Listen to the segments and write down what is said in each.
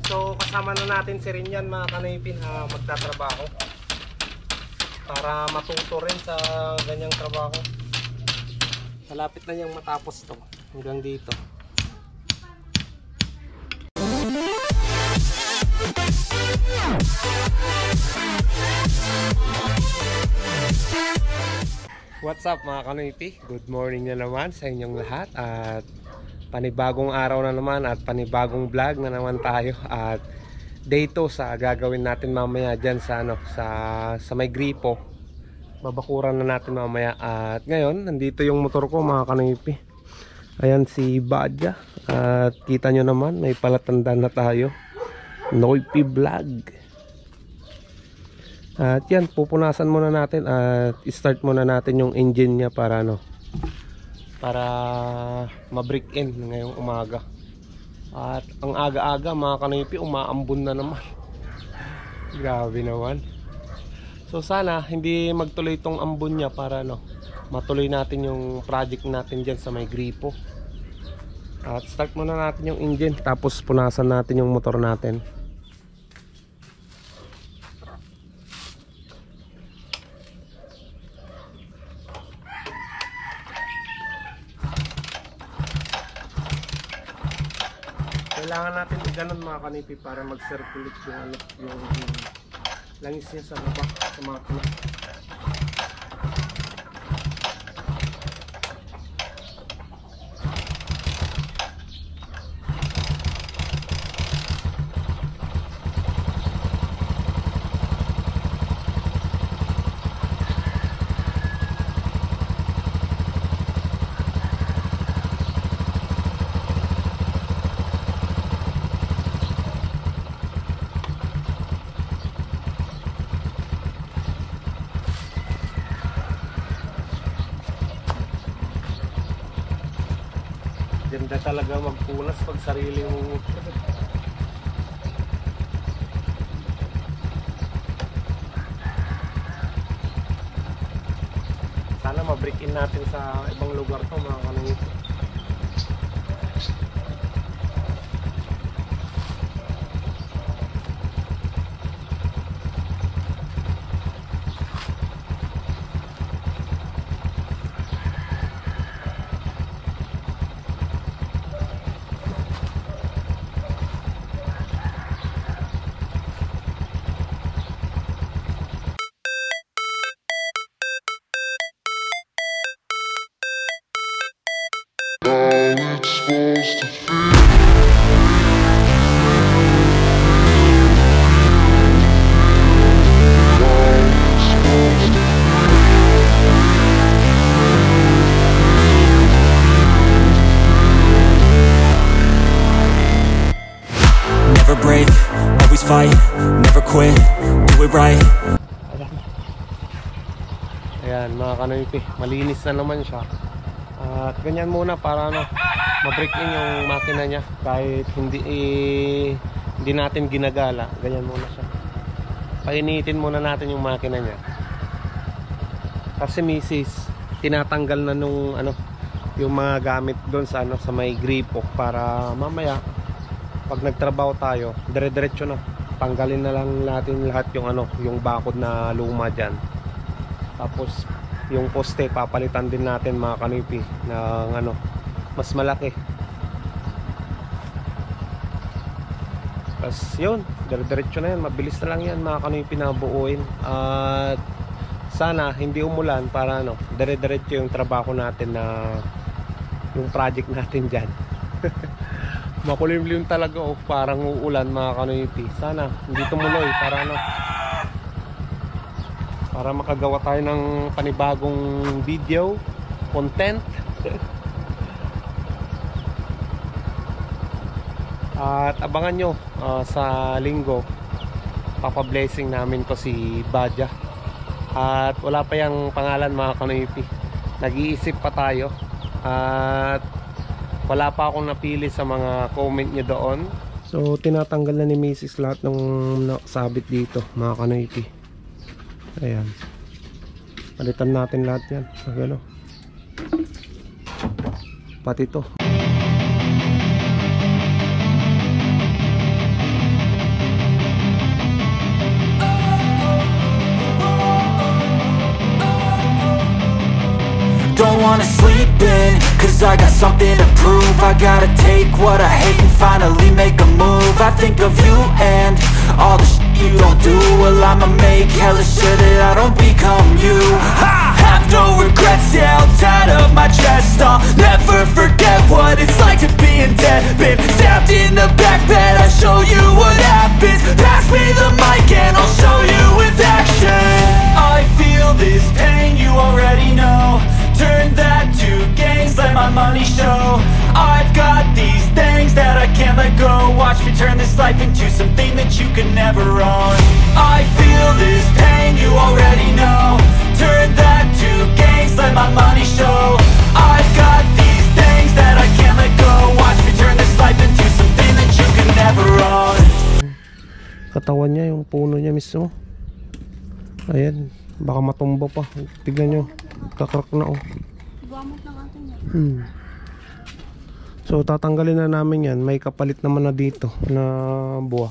So kasama na natin si Rinyan mga kanaypi na magtatrabaho para matuto rin sa ganyang trabaho. Malapit na niyang matapos to hanggang dito. What's up mga kanaypi? Good morning na naman sa inyong lahat at panibagong araw na naman at panibagong vlog na naman tayo at day 2 sa gagawin natin mamaya dyan sa sa may gripo. Babakuran na natin mamaya at ngayon nandito yung motor ko mga kanaypi. Ayan si Badja at kita nyo naman may palatandaan na tayo, Noypi Vlog. At yan, pupunasan muna natin at start muna natin yung engine niya para para ma-break in ngayong umaga. At ang aga-aga mga kanaypi, umaambon na naman. Grabe naman. So sana hindi magtuloy itong ambon niya para matuloy natin yung project natin dyan sa may gripo. At start muna natin yung engine, tapos punasan natin yung motor natin. Kailangan natin i-ganon mga kanipi para mag-circulate yung langis niya sa baba sa makina. Ganda talaga magpunas pag sarili mo. Sana ma-break in natin sa ibang lugar to mga kanaypi. Never break, always fight, never quit, do it right. Ayan mga kanaypi, malinis na naman siya. At ganyan muna para ma-break in yung makina niya kahit hindi natin ginagala. Ganyan muna siya. Painitin muna natin yung makina niya. Kasi misis, tinatanggal na nung yung mga gamit doon sa sa may gripo para mamaya pag nagtrabaho tayo, dire-diretso na. Tanggalin na lang natin lahat yung yung bakod na luma diyan. Tapos yung poste papalitan din natin mga kanaypi ng mas malaki. Tapos yun, dire-diretso na yan, mabilis na lang yan mga kanaypi na buuin. At sana hindi umulan para dire-diretso yung trabaho natin na yung project natin diyan. Makulimlim talaga parang uulan mga kanaypi. Sana hindi tumuloy para makagawa tayo ng panibagong video content. At abangan nyo sa linggo, papablessing namin to si Badja. At wala pa yung pangalan mga kanaypi, nag-iisip pa tayo. At wala pa akong napili sa mga comment nyo doon. So tinatanggal na ni Mrs. lahat ng sabit dito mga kanaypi. Ayan, palitan natin lahat yan. Pati to. wanna sleep in, cause I got something to prove. I gotta take what I hate and finally make a move. I think of you and all the shit you don't do. Well, I'ma make hella sure that I don't become you. I have no regrets, yeah, I'll tie up my chest. I'll never forget what it's like to be in debt. Been stabbed in the back bed, I'll show you what happens. Pass me the mic and I'll show you with action. I feel this pain, you already know. Turn that to gains, let my money show. I've got these things that I can't let go. Watch me turn this life into something that you could never own. I feel this pain, you already know. Turn that to gains, let my money show. I've got these things that I can't let go. Watch me turn this life into something that you could never own. Katawan niya, yung puno niya mismo. Ayan, baka matumba pa. Tignan nyo, kakrak na oh. Gamot ng atin yan. So tatanggalin na namin yan. May kapalit naman na dito na buwa.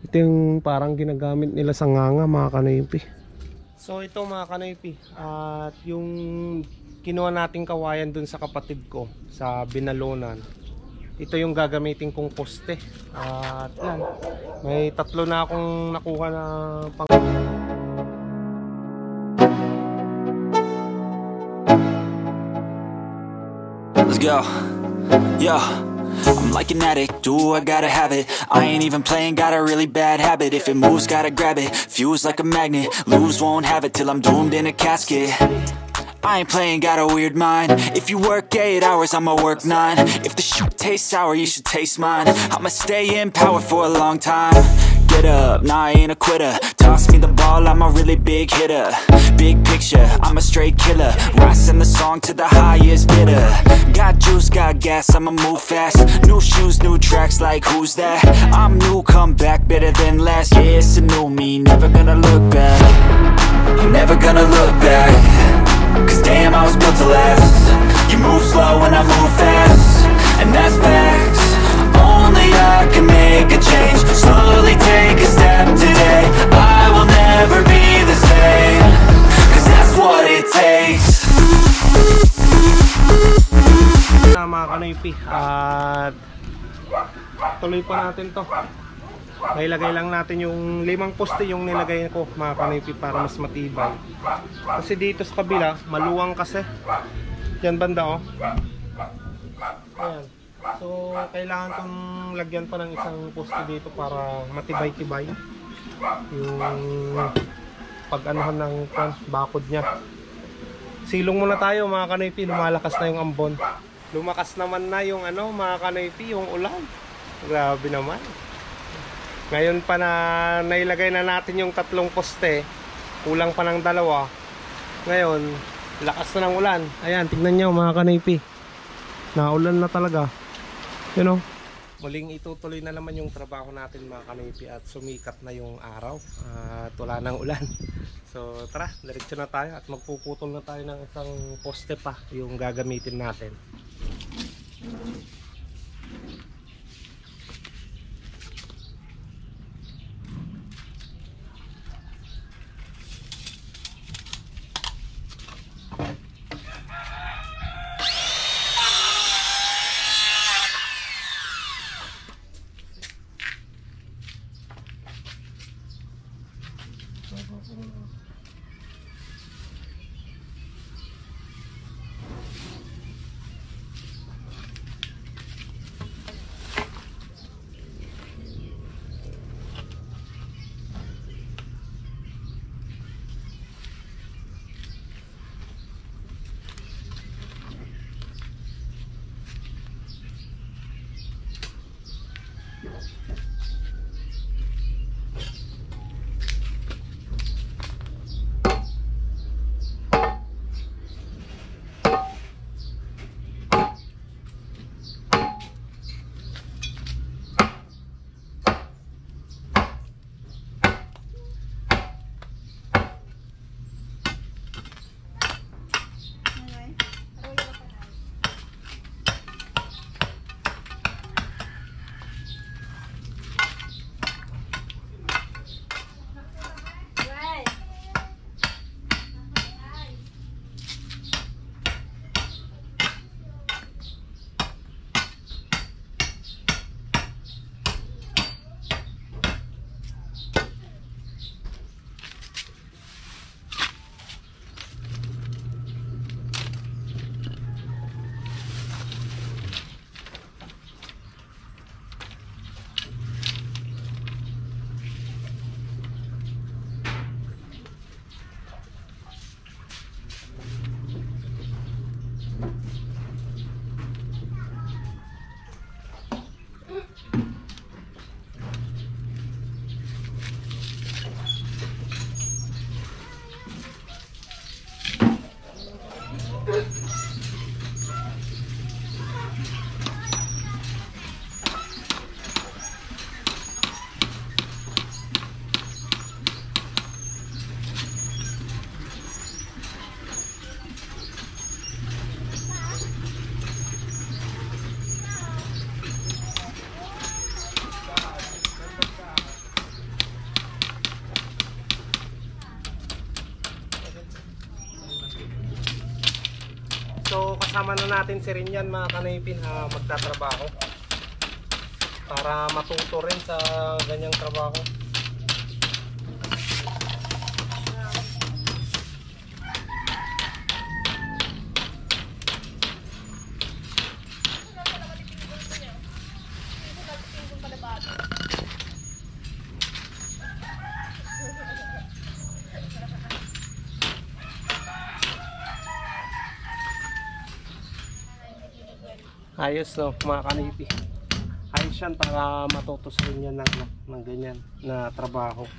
Ito yung parang ginagamit nila sa nganga, mga kanoypi. So ito mga kanoypi, at yung kinuha nating kawayan dun sa kapatid ko sa Binalonan, ito yung gagamitin kong poste. At yan, may tatlo na akong nakuha na pang... Let's go. Yo, I'm like an addict, do I gotta have it. I ain't even playing, got a really bad habit. If it moves, gotta grab it, fuse like a magnet. Lose, won't have it till I'm doomed in a casket. I ain't playing, got a weird mind. If you work 8 hours, I'ma work 9. If the shit tastes sour, you should taste mine. I'ma stay in power for a long time. Get up, nah, I ain't a quitter. Toss me the ball, I'm a really big hitter. Big picture, I'm a straight killer. Rising the song to the highest bidder. Got juice, got gas, I'ma move fast. New shoes, new tracks, like who's that? I'm new, come back, better than last. Yeah, it's a new me, never gonna look back. I'm never gonna look back. Cause damn, I was built to last. You move slow and I move fast, and that's facts. Only I can make a change. Slowly take a step today. I will never be the same. Cause that's what it takes. Mga kanoypi, at tuloy pa natin to. Nailagay lang natin yung 5 poste yung nilagay ko, mga kanoypi, para mas matibay. Kasi dito sa kabila maluwang kasi. Yan banda oh. Ayan. So kailangan kong lagyan pa ng isang poste dito para matibay-tibay yung pag-anuhan ng bakod niya. Silong muna tayo mga kanoypi, lumalakas na yung ambon. Lumakas naman na yung mga kanoypi, yung ulan. Grabe naman. Ngayon pa na nailagay na natin yung 3 poste, kulang pa ng 2. Ngayon, lakas na ng ulan. Ayan, tignan nyo mga kanoypi. Naulan na talaga. You know? Muling itutuloy na naman yung trabaho natin mga kanoypi at sumikat na yung araw at wala nang ulan. So tara, diretso na tayo at magpuputol na tayo ng isang poste pa yung gagamitin natin. isasama na natin si Rinyan mga kanaypi na magtatrabaho para matuto rin sa ganyang trabaho. Ayos no mga kanaypi. Ayos yan para matuto sa Rinyan ng ganyan na trabaho.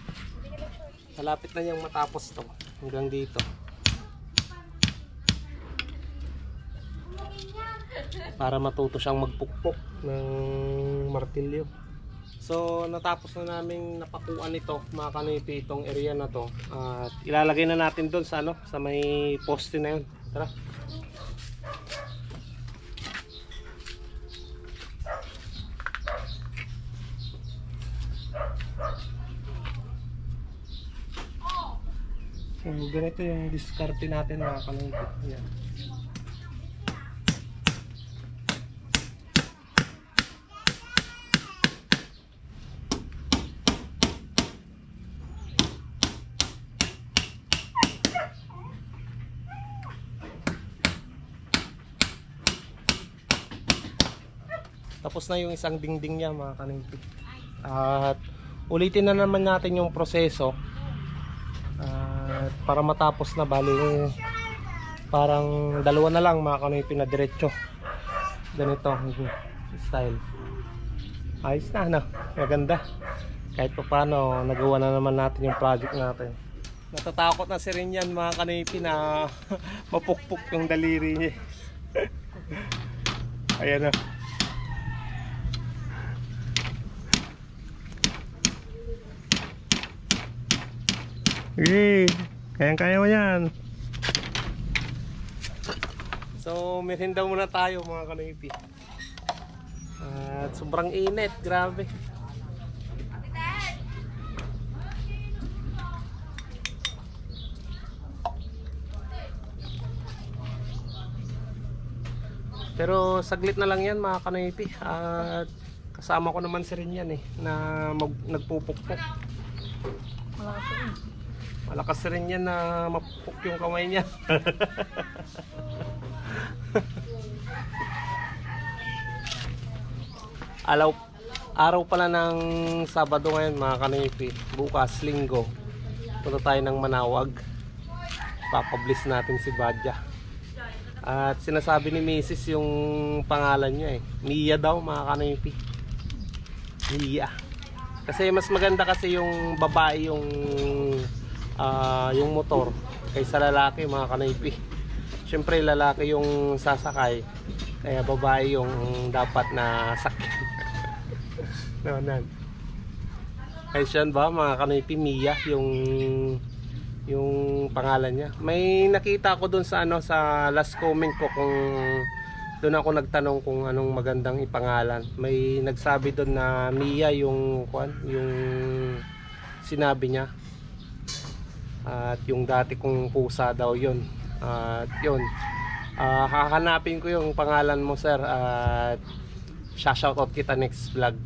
Malapit na niyang matapos to hanggang dito. Para matuto siyang magpukpok ng martilyo. So natapos na naming napakuan ito mga kanaypi, itong area na to. At ilalagay na natin doon sa sa may poste na yun. Tara. So, ganito yung diskarte natin mga kanaypi. Ayan. Tapos na yung isang dingding niya mga kanaypi. At ulitin na naman natin yung proseso. Para matapos na, bali parang dalawa na lang mga kanaypi na diretso. Ganito style. Ayos na, maganda. Kahit pa paano nagawa na naman natin yung project natin. Natatakot na si Rinyan mga kanaypi na mapukpok yung daliri niya. Ayan na. Yay! Kayang-kaya mo yan. So, merienda muna tayo mga kanaypi. At sobrang init, grabe. Pero saglit na lang yan mga kanaypi. At kasama ko naman si Rinyan na nagpupukpok. Malakas rin yan na mapupok yung kamay niya. Araw pala ng Sabado ngayon mga kanaypi. Bukas, Linggo, punta tayo ng Manawag. Papabliss natin si Badja. At sinasabi ni Mrs. yung pangalan niya Mia daw mga kanaypi. Mia. Kasi mas maganda kasi yung babae yung motor kaysa lalaki mga kanaypi. Siyempre lalaki yung sasakay, kaya babae yung dapat na sakyan. Naman. Ay siyan ba mga kanaypi, Mia yung pangalan niya. May nakita ko dun sa sa last comment ko, kung doon ako nagtanong kung anong magandang ipangalan. May nagsabi doon na Mia yung sinabi niya. At yung dati kong pusa daw yun. At yun, hahanapin ko yung pangalan mo sir. At shoutout kita next vlog.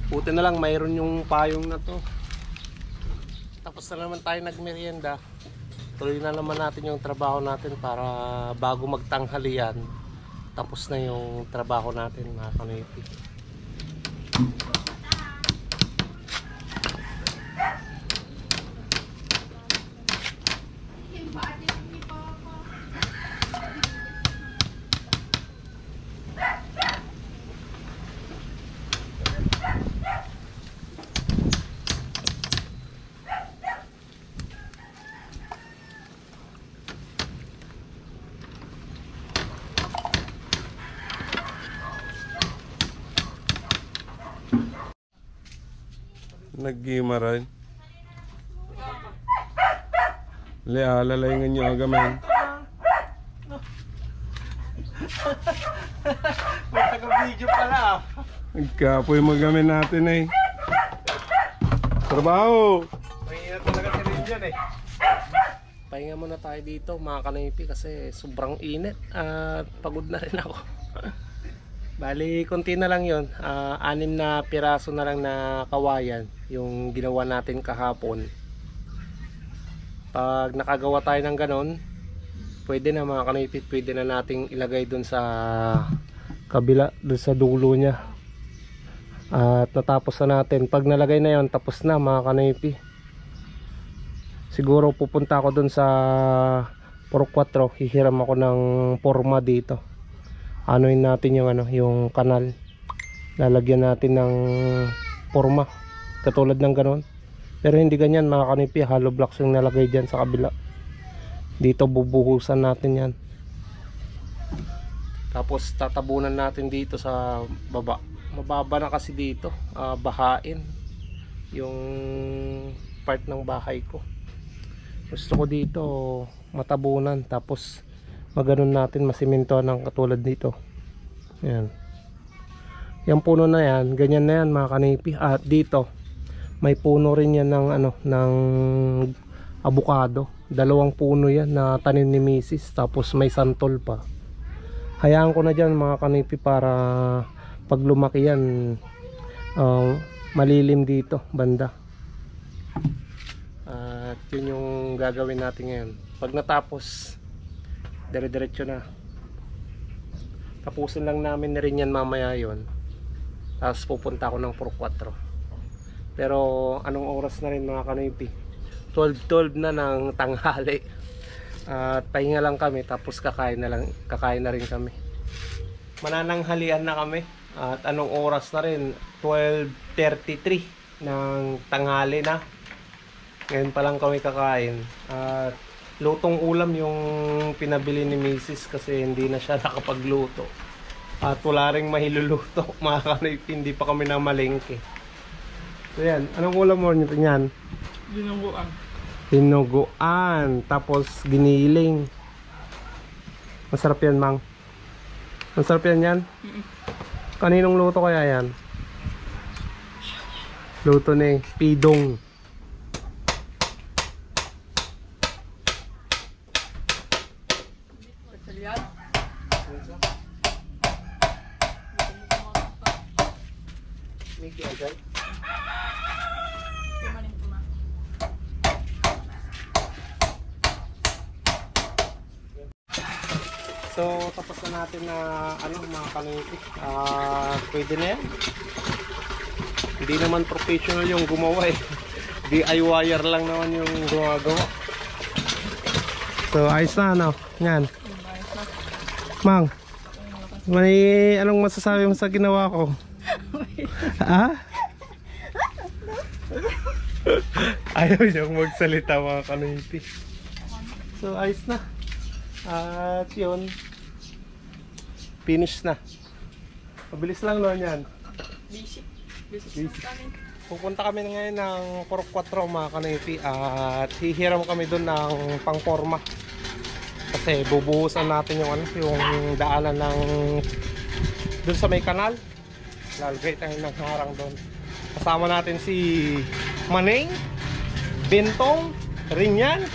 Buti na lang mayroon yung payong na to. Tapos na naman tayo nagmerienda. Tuloy na naman natin yung trabaho natin para bago magtanghalian, tapos na yung trabaho natin mga kanaypi. Naggimaran. Lalayngan nyo agaman. May taga-video pala. Nagkapoy magamin natin eh. Trabaho! Mahirap talaga si Rinjan eh. Pahinga muna tayo dito mga kanipi kasi sobrang init at pagod na rin ako. Bali, konti na lang yun. 6 na piraso na lang na kawayan yung ginawa natin kahapon. Pag nakagawa tayo ng ganon, pwede na mga kanipit, pwede na nating ilagay dun sa kabila, dun sa dulo nya. At natapos na natin. Pag nalagay na yon, tapos na mga kanipi. Siguro pupunta ako dun sa Puro 4, hihiram ako ng forma dito. Anuin natin yung yung kanal. Lalagyan natin ng forma katulad ng ganon. Pero hindi ganyan mga kanipi, hollow blocks yung nalagay dyan sa kabila. Dito bubuhusan natin yan. Tapos tatabunan natin dito sa baba. Mababa na kasi dito, bahain yung part ng bahay ko. Gusto ko dito matabunan, tapos maganon natin, masiminto ng katulad dito. Yan. Yung puno na yan, ganyan na yan mga kanipi. At dito may puno rin yan ng ng avocado. 2 puno yan na tanim ni Mrs. Tapos may santol pa. Hayaan ko na dyan mga kanipi para pag lumaki yan, malilim dito banda. At yun yung gagawin natin ngayon. Pag natapos, dire-diretso na. Tapusin lang namin na rin yan mamaya yon. Tapos pupunta ako ng Puro 4. Pero anong oras na rin mga kanipi? 12 na ng tanghali. At pahinga lang kami, tapos kakain na rin kami. Manananghalian na kami. At anong oras na rin? 12:33 ng tanghali na. Ngayon pa lang kami kakain. At lutong ulam yung pinabili ni Mrs. kasi hindi na siya nakapagluto. At wala ring mahiluluto mga kanipi, hindi pa kami na malengke. So yan, anong ulam mo nito yan? Dinuguan. Dinuguan, tapos giniling. Masarap yan, Mang. Masarap yan yan? Kaninong luto kaya yan? Luto ni Pidong. Miki agad. So tapos na natin na mga kanipi. Pwede na yan. Hindi naman professional yung gumawa eh. DIY lang naman yung gumagawa. So ayos na yan. Mang, may anong masasabi mo sa ginawa ko? Ha? Ayaw niyang magsalita mga kanipi. So ayos na. At yun, finish na. Mabilis lang noon yan. Busy. Pupunta kami ngayon ng Puro 4 mga kanipi. At hihiram kami doon ng pangporma. Kasi bubuhusan natin yung daanan ng doon sa may kanal. Lalagay tayo ng harang doon. Kasama natin si Maneng, Bentong, Rinyan.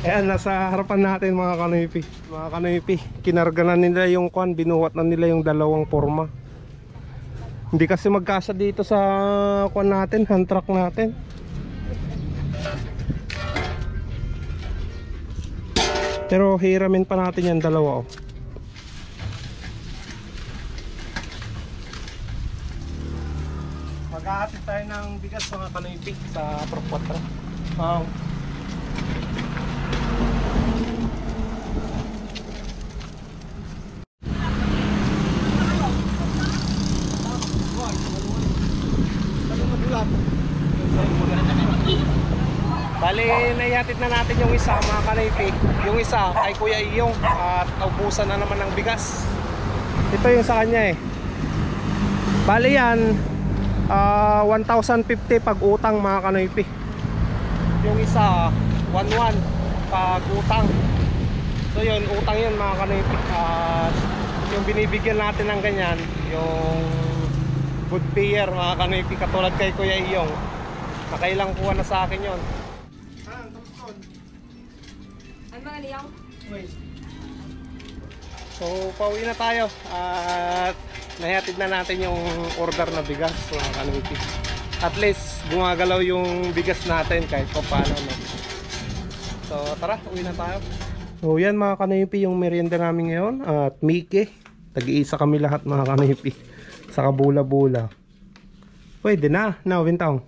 Ayan, nasa harapan natin mga kanipi. Mga kanipi, kinarga na nila yung binuhat na nila yung 2 porma. Hindi kasi magkasa dito sa natin, hand truck natin. Pero hiramin pa natin yan 2 oh. Mag-aatid tayo ng bigas mga kanipi sa Puro 4. Bali, naihatid na natin yung isa mga kanipi. Yung isa ay Kuya Iyong at naubusan na naman ng bigas. Ito yung sa kanya eh. Bali yan 1,050 pag utang mga kanipi. Yung isa 1,100 pag utang. So yun, utang yun mga kanipi. At yung binibigyan natin ng ganyan, yung good payer mga kanoypi, katulad kay Kuya Iyong. Nakailang kuha na sa akin yon. Ay, mga liyang. So pauwi na tayo at nahihatid na natin yung order na bigas mga kanoypi. At least gumagalaw yung bigas natin kahit pa paano, no? So tara, uwi na tayo. So yan mga kanoypi yung merienda namin ngayon. At Mickey, tag-iisa kami lahat mga kanoypi. Saka bula-bula. Pwede na, Wintang.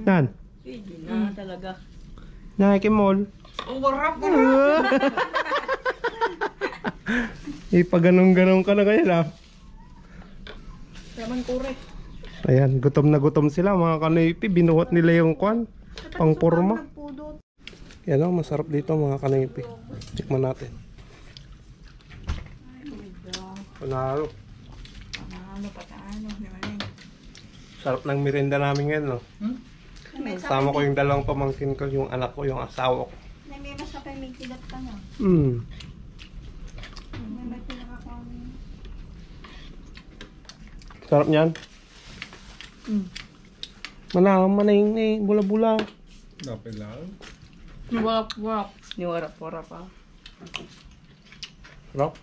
Nan? Pwede na talaga. Nakikimol. Ang warap mo. Ipaganong-ganong ka na kayo lang. Yaman kure. Ayan, gutom na gutom sila mga kanoypi. Binuhat nila yung kwan, pang porma. Yan o, masarap dito mga kanoypi. Tikman natin. Panalo. Ano pa ano? Sarap ng merienda namin ngayon, no? Sama ko yung dalawang pamangkin ko, yung anak ko, yung asawa ko. May mas na kayo may kilat ka na. May pinakakuha. Sarap niyan. Manahing ni bula-bula. Dapat lang. Wap. Ni warap pa. Sarap.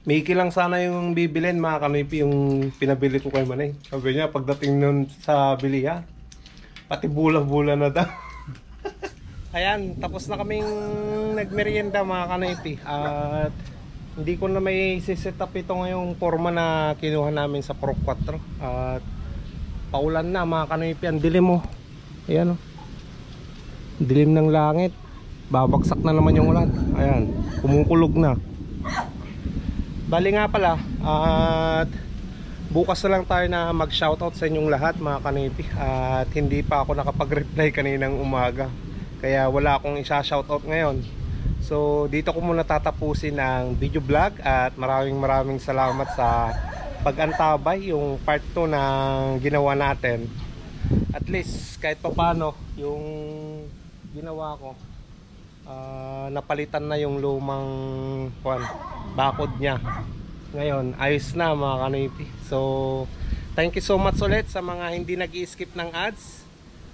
Mickey lang sana yung bibilin mga kanoypi, yung pinabili ko kay Manay. Sabi niya pagdating nun sa bilihan, pati bula-bula na daw. Ayan, tapos na kaming nagmerienda mga kanoypi. At hindi ko na may siset up ito ngayong forma na kinuha namin sa Pro 4. At paulan na mga kanoypi, ang dilim mo. Ayan o, dilim ng langit. Babagsak na naman yung ulan. Ayan, kumukulog na. Bali nga pala, at bukas na lang tayo na mag-shoutout sa inyong lahat mga kanoypi. At hindi pa ako nakapag-reply kaninang umaga, kaya wala akong isa-shoutout ngayon. So dito ko muna tatapusin ang video vlog. At maraming salamat sa pag-antabay yung part 2 ng ginawa natin. At least kahit pa paano yung ginawa ko, napalitan na yung lumang bakod niya. Ngayon ayos na mga kanoypi. So thank you so much ulit sa mga hindi nag-i-skip ng ads.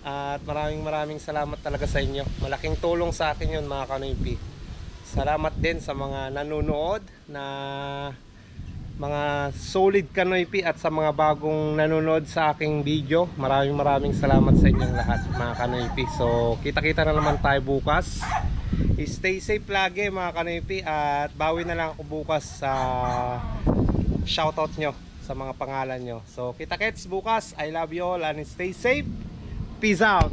At maraming salamat talaga sa inyo. Malaking tulong sa akin yun mga kanoypi. Salamat din sa mga nanonood na mga solid kanoypi, at sa mga bagong nanonood sa aking video. Maraming salamat sa inyong lahat mga kanoypi. So kita-kita na naman tayo bukas. Stay safe lagi mga kanoypi, at bawi na lang ako bukas sa shoutout nyo sa mga pangalan nyo. So kita-kits bukas. I love you all and stay safe. Peace out.